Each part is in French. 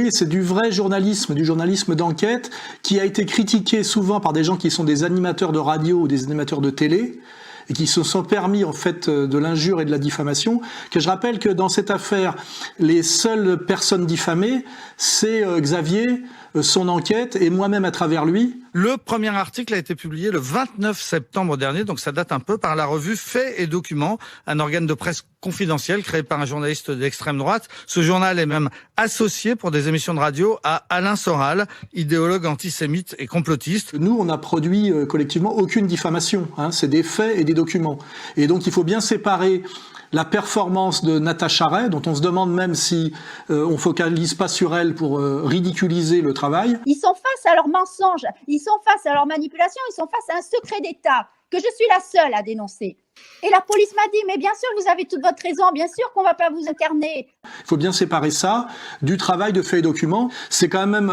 Oui, c'est du vrai journalisme, du journalisme d'enquête, qui a été critiqué souvent par des gens qui sont des animateurs de radio ou des animateurs de télé, et qui se sont permis en fait de l'injure et de la diffamation. Que je rappelle que dans cette affaire, les seules personnes diffamées, c'est Xavier, son enquête, et moi-même à travers lui. Le premier article a été publié le 29 septembre dernier, donc ça date un peu, par la revue Faits et Documents, un organe de presse confidentiel créé par un journaliste d'extrême droite. Ce journal est même associé pour des émissions de radio à Alain Soral, idéologue antisémite et complotiste. Nous, on n'a produit collectivement aucune diffamation, hein, c'est des faits et des documents. Et donc il faut bien séparer la performance de Natacha Ray, dont on se demande même si on focalise pas sur elle pour ridiculiser le travail. Ils sont face à leurs mensonges, ils sont face à leurs manipulations, ils sont face à un secret d'État que je suis la seule à dénoncer. Et la police m'a dit, mais bien sûr, vous avez toute votre raison, bien sûr qu'on ne va pas vous interner. Il faut bien séparer ça du travail de faits et documents. C'est quand même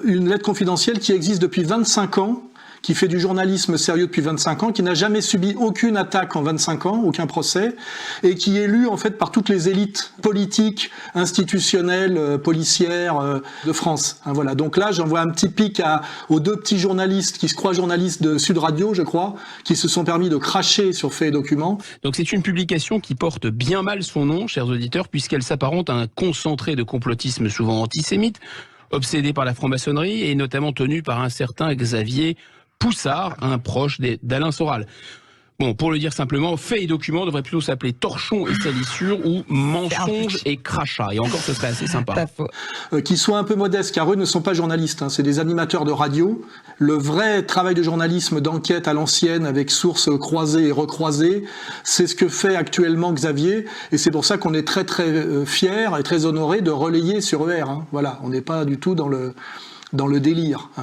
une lettre confidentielle qui existe depuis 25 ans, qui fait du journalisme sérieux depuis 25 ans, qui n'a jamais subi aucune attaque en 25 ans, aucun procès, et qui est lu en fait par toutes les élites politiques, institutionnelles, policières de France. Hein, voilà. Donc là, j'envoie un petit pic aux deux petits journalistes qui se croient journalistes de Sud Radio, je crois, qui se sont permis de cracher sur Faits et Documents. Donc c'est une publication qui porte bien mal son nom, chers auditeurs, puisqu'elle s'apparente à un concentré de complotisme souvent antisémite, obsédé par la franc-maçonnerie et notamment tenu par un certain Xavier Poussard, un proche d'Alain Soral. Bon, pour le dire simplement, Faits et Documents devrait plutôt s'appeler Torchons et salissures ou Mensonges et crachats. Et encore, ce serait assez sympa. Qu'ils soient un peu modestes, car eux ne sont pas journalistes, hein, c'est des animateurs de radio. Le vrai travail de journalisme d'enquête à l'ancienne, avec sources croisées et recroisées, c'est ce que fait actuellement Xavier, et c'est pour ça qu'on est très très fiers et très honorés de relayer sur ER. Hein. Voilà, on n'est pas du tout dans le délire.